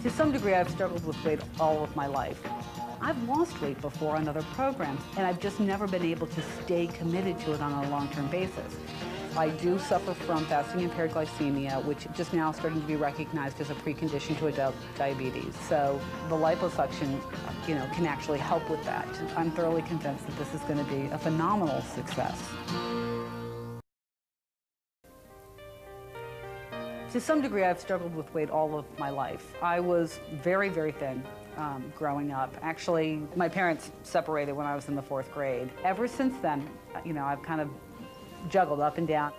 To some degree, I've struggled with weight all of my life. I've lost weight before on other programs, and I've just never been able to stay committed to it on a long-term basis. I do suffer from fasting-impaired glycemia, which just now is starting to be recognized as a precondition to adult diabetes. So the liposuction, can actually help with that. I'm thoroughly convinced that this is going to be a phenomenal success. To some degree, I've struggled with weight all of my life. I was very, very thin growing up. Actually, my parents separated when I was in the 4th grade. Ever since then, I've kind of juggled up and down.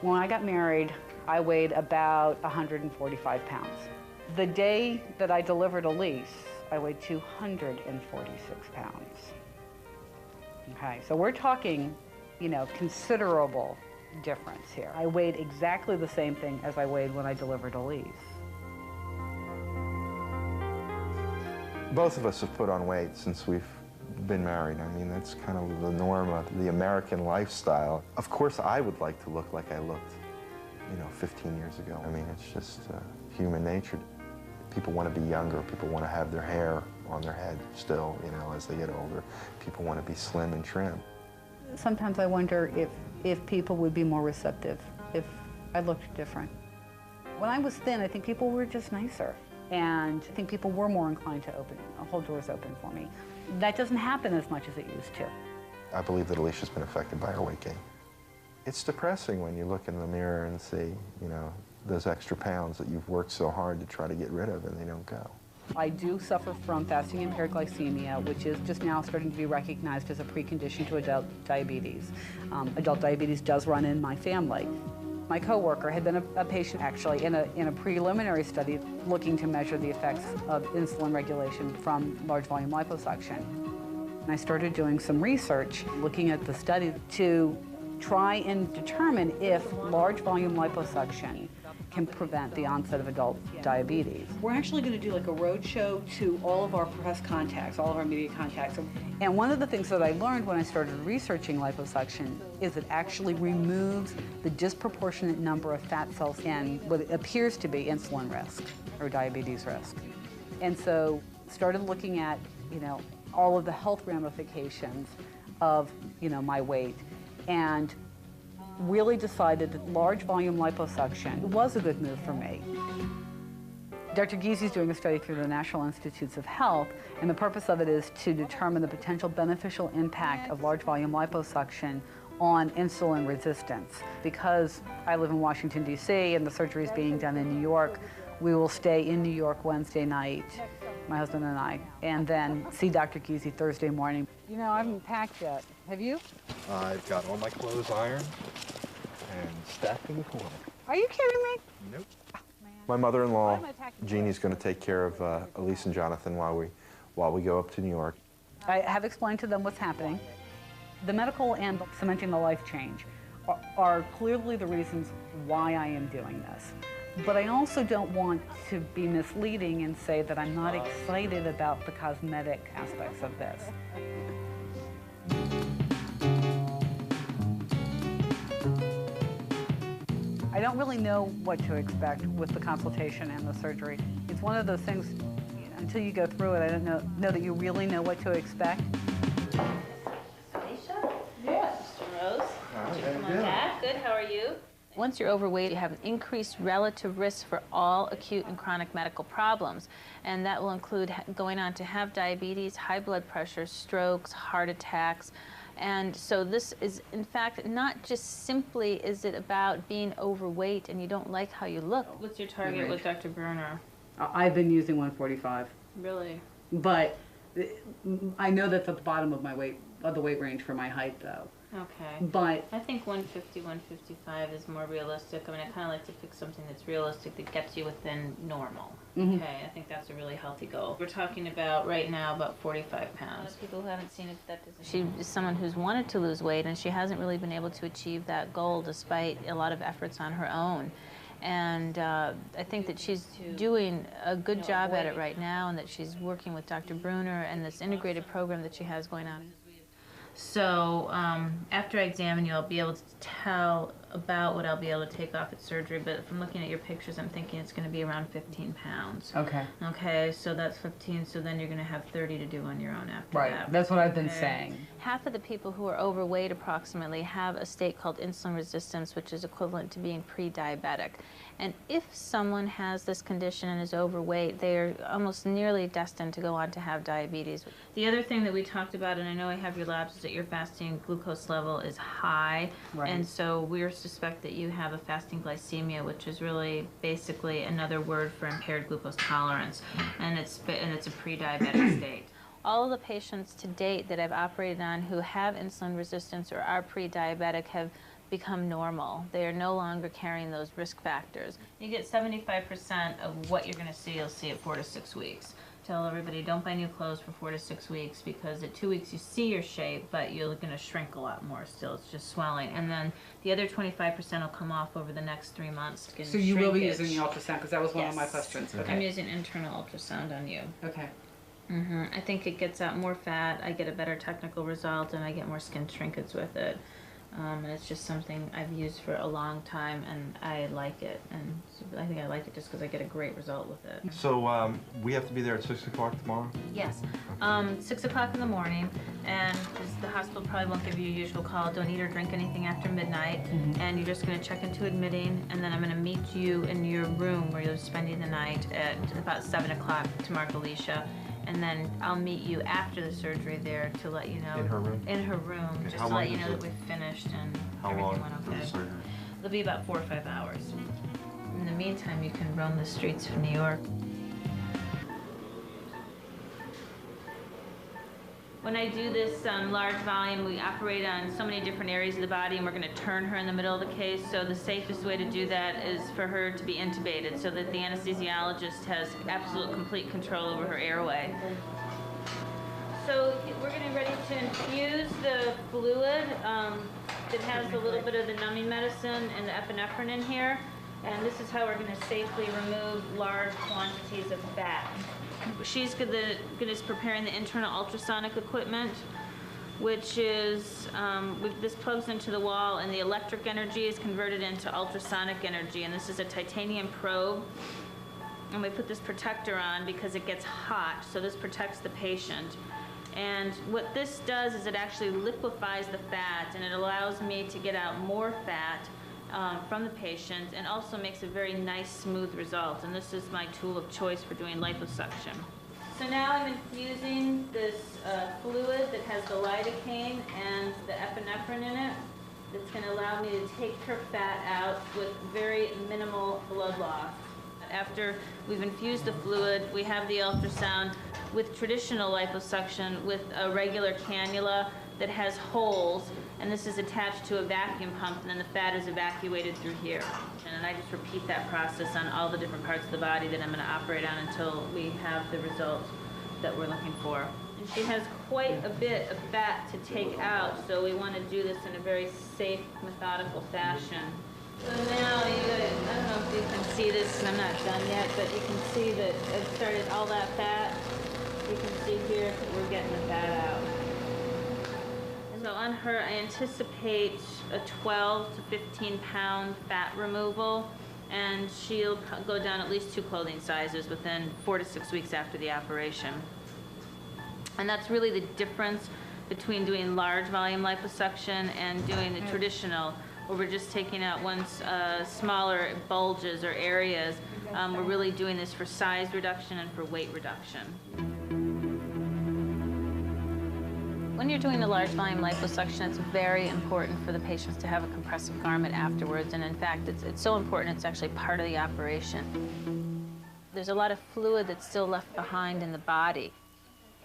When I got married, I weighed about 145 pounds. The day that I delivered Elise, I weighed 246 pounds. Okay, so we're talking, considerable difference here. I weighed exactly the same thing as I weighed when I delivered Elise. Both of us have put on weight since we've been married. I mean, that's kind of the norm of the American lifestyle. Of course, I would like to look like I looked, 15 years ago. I mean, it's just human nature. People want to be younger. People want to have their hair on their head still, as they get older. People want to be slim and trim. Sometimes I wonder if people would be more receptive if I looked different. When I was thin, I think people were just nicer. And I think people were more inclined to hold doors open for me. That doesn't happen as much as it used to. I believe that Alicia's been affected by her weight gain. It's depressing when you look in the mirror and see, those extra pounds that you've worked so hard to try to get rid of and they don't go. I do suffer from fasting-impaired glycemia, which is just now starting to be recognized as a precondition to adult diabetes. Adult diabetes does run in my family. My coworker had been a patient actually in a preliminary study looking to measure the effects of insulin regulation from large volume liposuction. And I started doing some research looking at the study to try and determine if large volume liposuction can prevent the onset of adult diabetes. We're actually going to do like a road show to all of our press contacts, all of our media contacts. And one of the things that I learned when I started researching liposuction is it actually removes the disproportionate number of fat cells in what appears to be insulin risk or diabetes risk. And so started looking at, all of the health ramifications of, my weight, and really decided that large volume liposuction was a good move for me. Dr. Gysi's doing a study through the National Institutes of Health, and the purpose of it is to determine the potential beneficial impact of large volume liposuction on insulin resistance. Because I live in Washington, D.C., and the surgery is being done in New York, we will stay in New York Wednesday night, my husband and I, and then see Dr. Gysi Thursday morning. I haven't packed yet. Have you? I've got all my clothes ironed and stacked in the corner. Are you kidding me? Nope. My mother-in-law, Jeannie's going to take care of Elise and Jonathan while we go up to New York. I have explained to them what's happening. The medical and cementing the life change are clearly the reasons why I am doing this. But I also don't want to be misleading and say that I'm not excited about the cosmetic aspects of this. I don't really know what to expect with the consultation and the surgery. It's one of those things, until you go through it, I don't know that you really know what to expect. Alecia? Yes. Mr. Rose? Come on back. Good, how are you? Once you're overweight, you have an increased relative risk for all acute and chronic medical problems. And that will include going on to have diabetes, high blood pressure, strokes, heart attacks. And so this is, in fact, not just simply is it about being overweight and you don't like how you look. What's your target with Dr. Bruner? I've been using 145. Really? But I know that's at the bottom of the weight range for my height, though. Okay. But I think 150, 155 is more realistic. I mean, I kind of like to pick something that's realistic that gets you within normal. Okay, I think that's a really healthy goal. We're talking about, right now, about 45 pounds. People who haven't seen it, that doesn't... She is someone who's wanted to lose weight, and she hasn't really been able to achieve that goal despite a lot of efforts on her own. And I think that she's doing a good job at it right now, and that she's working with Dr. Bruner and this integrated program that she has going on. So after I examine you, I'll be able to tell about what I'll be able to take off at surgery, but from looking at your pictures, I'm thinking it's going to be around 15 pounds. Okay. Okay, so that's 15, so then you're going to have 30 to do on your own after that. Right, that's what I've been saying. Half of the people who are overweight approximately have a state called insulin resistance, which is equivalent to being pre-diabetic. And if someone has this condition and is overweight, they are almost nearly destined to go on to have diabetes. The other thing that we talked about, and I know I have your labs, is that your fasting glucose level is high. Right. And so we suspect that you have a fasting glycemia, which is really basically another word for impaired glucose tolerance. And it's a pre-diabetic state. All of the patients to date that I've operated on who have insulin resistance or are pre-diabetic have become normal. They are no longer carrying those risk factors. You get 75% of what you're going to see, you'll see at 4 to 6 weeks. Tell everybody, don't buy new clothes for 4 to 6 weeks, because at 2 weeks you see your shape, but you're going to shrink a lot more still. It's just swelling. And then the other 25% will come off over the next 3 months. So you will be using the ultrasound, because that was one of my questions. Okay. I'm using internal ultrasound on you. Okay. I think it gets out more fat, I get a better technical result, and I get more skin shrinkage with it. And it's just something I've used for a long time, and I like it. And I think I like it just because I get a great result with it. So we have to be there at 6 o'clock tomorrow? Yes. 6 o'clock in the morning, and the hospital probably won't give you your usual call. Don't eat or drink anything after midnight, and you're just going to check into admitting, and then I'm going to meet you in your room where you're spending the night at about 7 o'clock to mark Alecia. And then I'll meet you after the surgery there to let you know. In her room? In her room, Okay. just to let you know that we've finished and everything went okay. The surgery? It'll be about 4 or 5 hours. In the meantime, you can roam the streets of New York. When I do this large volume, we operate on so many different areas of the body, and we're going to turn her in the middle of the case. So the safest way to do that is for her to be intubated, so that the anesthesiologist has absolute complete control over her airway. So we're getting ready to infuse the fluid that has a little bit of the numbing medicine and the epinephrine in here. And this is how we're going to safely remove large quantities of fat. She's preparing the internal ultrasonic equipment, which is, this plugs into the wall, and the electric energy is converted into ultrasonic energy. And this is a titanium probe. And we put this protector on because it gets hot, so this protects the patient. And what this does is it actually liquefies the fat, and it allows me to get out more fat from the patient, and also makes a very nice, smooth result. And this is my tool of choice for doing liposuction. So now I'm infusing this fluid that has the lidocaine and the epinephrine in it. That's going to allow me to take her fat out with very minimal blood loss. After we've infused the fluid, we have the ultrasound with traditional liposuction with a regular cannula that has holes, and this is attached to a vacuum pump, and then the fat is evacuated through here. And I just repeat that process on all the different parts of the body that I'm going to operate on until we have the result that we're looking for. And she has quite a bit of fat to take out, so we want to do this in a very safe, methodical fashion. So now, I don't know if you can see this, and I'm not done yet, but you can see that I've started all that fat. You can see here that we're getting the fat out. So on her, I anticipate a 12 to 15 pound fat removal, and she'll go down at least 2 clothing sizes within 4 to 6 weeks after the operation. And that's really the difference between doing large volume liposuction and doing the traditional, where we're just taking out smaller bulges or areas. We're really doing this for size reduction and for weight reduction. When you're doing a large volume liposuction, it's very important for the patients to have a compressive garment afterwards, and in fact, it's so important it's actually part of the operation. There's a lot of fluid that's still left behind in the body,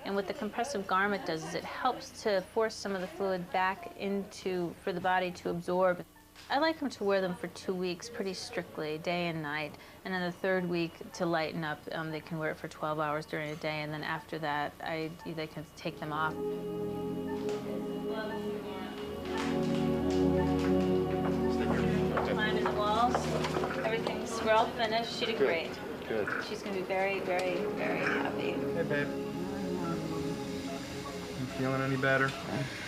and what the compressive garment does is it helps to force some of the fluid back for the body to absorb. I like them to wear them for 2 weeks pretty strictly, day and night, and then the 3rd week to lighten up, they can wear it for 12 hours during a day, and then after that, they can take them off. Climbing the walls, we're all finished. She did great. Good. She's going to be very, very, very happy. Hey, babe. feeling any better?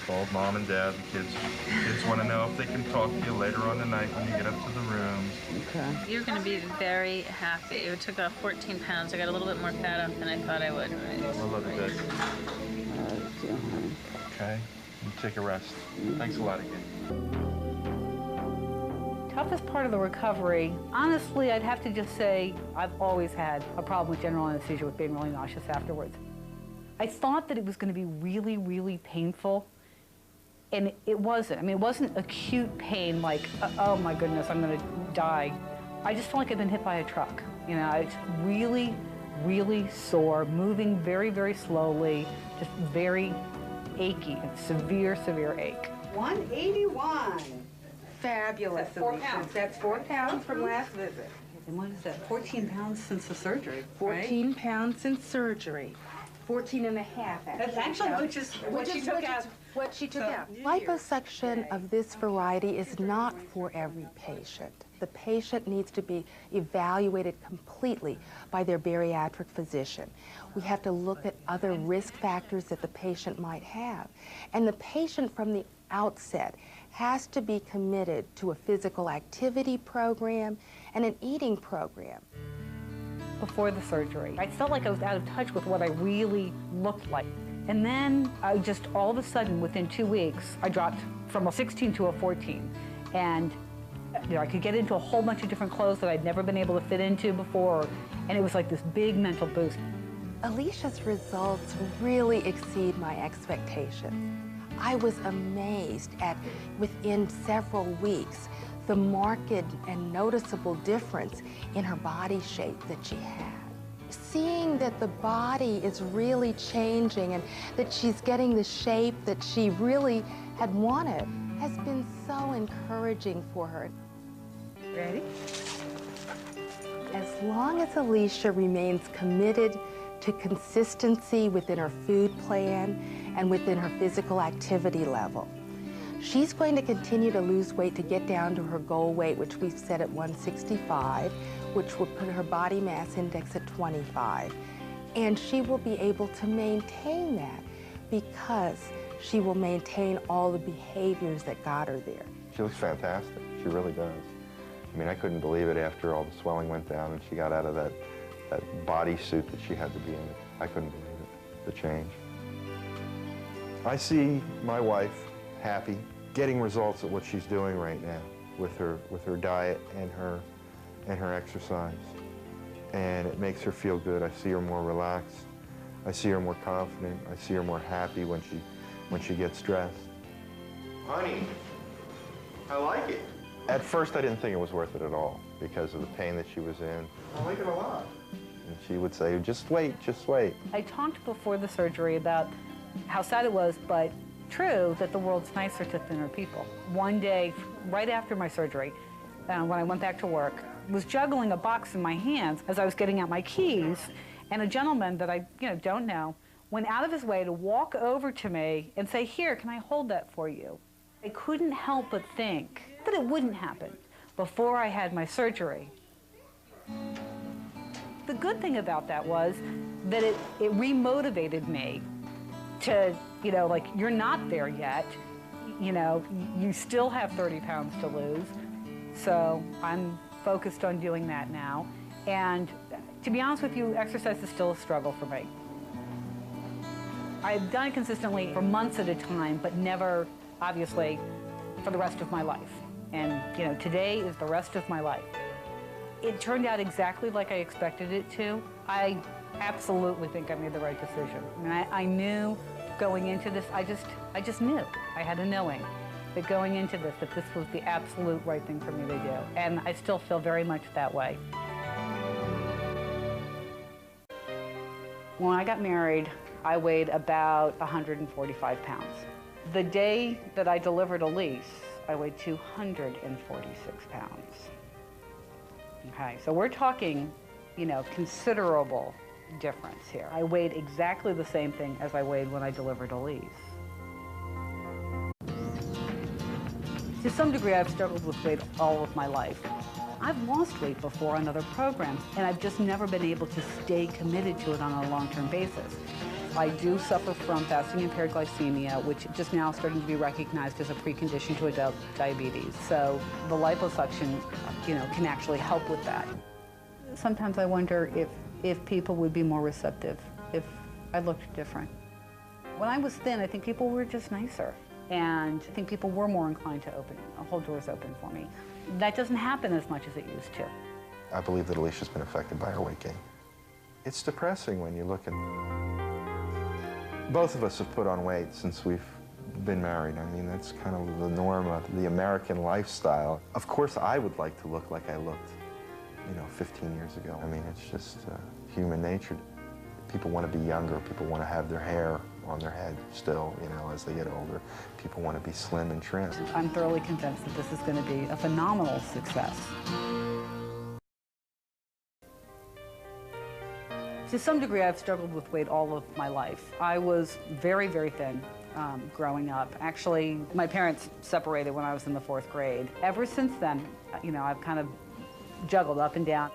Called mom and dad. The kids want to know if they can talk to you later on tonight when you get up to the rooms. Okay. You're going to be very happy. It took off 14 pounds. I got a little bit more fat off than I thought I would. A little bit. Okay. You take a rest. Thanks a lot again. Toughest part of the recovery, honestly, I'd have to just say I've always had a problem with general anesthesia with being really nauseous afterwards. I thought that it was going to be really, really painful, and it wasn't. I mean, it wasn't acute pain like, oh my goodness, I'm going to die. I just felt like I'd been hit by a truck. You know, it's really, really sore, moving very, very slowly, just very achy, severe, severe ache. 181. Fabulous. That's 4 pounds. That's 4 pounds from last visit. And what is that, 14 pounds since the surgery, 14 pounds since surgery. 14 and a half, actually. That's actually what she took out. What she took out. Liposuction of this variety is not for every patient. The patient needs to be evaluated completely by their bariatric physician. We have to look at other risk factors that the patient might have. And the patient from the outset has to be committed to a physical activity program and an eating program. Before the surgery, I felt like I was out of touch with what I really looked like. And then I just, all of a sudden, within 2 weeks, I dropped from a 16 to a 14. And you know, I could get into a whole bunch of different clothes that I'd never been able to fit into before. And it was like this big mental boost. Alicia's results really exceed my expectations. I was amazed at, within several weeks, the marked and noticeable difference in her body shape that she had. Seeing that the body is really changing and that she's getting the shape that she really had wanted has been so encouraging for her. Ready? As long as Alecia remains committed to consistency within her food plan and within her physical activity level, she's going to continue to lose weight to get down to her goal weight, which we've set at 165, which will put her body mass index at 25. And she will be able to maintain that because she will maintain all the behaviors that got her there. She looks fantastic. She really does. I mean, I couldn't believe it after all the swelling went down and she got out of that bodysuit that she had to be in. I couldn't believe it, the change. I see my wife happy, getting results at what she's doing right now with her diet and her exercise. And it makes her feel good. I see her more relaxed. I see her more confident. I see her more happy when she gets dressed. Honey, I like it. At first, I didn't think it was worth it at all because of the pain that she was in. I like it a lot. And she would say, just wait, just wait. I talked before the surgery about how sad it was, but true, that the world's nicer to thinner people. One day, right after my surgery, when I went back to work, was juggling a box in my hands as I was getting out my keys, and a gentleman that I don't know went out of his way to walk over to me and say, here, can I hold that for you? I couldn't help but think that it wouldn't happen before I had my surgery. The good thing about that was that it remotivated me to, like, you're not there yet. You still have 30 pounds to lose. So I'm focused on doing that now. And to be honest with you, exercise is still a struggle for me. I've done it consistently for months at a time, but never, obviously, for the rest of my life. And, today is the rest of my life. It turned out exactly like I expected it to. I absolutely think I made the right decision. I mean, I knew going into this, I just knew. I had a knowing that going into this, that this was the absolute right thing for me to do. And I still feel very much that way. When I got married, I weighed about 145 pounds. The day that I delivered Elise, I weighed 246 pounds. Okay, so we're talking, considerable difference here. I weighed exactly the same thing as I weighed when I delivered Elise. To some degree, I've struggled with weight all of my life. I've lost weight before on other programs, and I've just never been able to stay committed to it on a long-term basis. I do suffer from fasting-impaired glycemia, which just now is starting to be recognized as a precondition to adult diabetes. So the liposuction, can actually help with that. Sometimes I wonder if people would be more receptive if I looked different. When I was thin, I think people were just nicer. And I think people were more inclined to hold doors open for me. That doesn't happen as much as it used to. I believe that Alicia's been affected by her weight gain. It's depressing when you look at... Both of us have put on weight since we've been married. I mean, that's kind of the norm of the American lifestyle. Of course, I would like to look like I looked, 15 years ago. I mean, it's just human nature. People want to be younger. People want to have their hair on their head still, as they get older. People want to be slim and trim. I'm thoroughly convinced that this is going to be a phenomenal success. To some degree, I've struggled with weight all of my life. I was very, very thin growing up. Actually, my parents separated when I was in the 4th grade. Ever since then, I've kind of juggled up and down.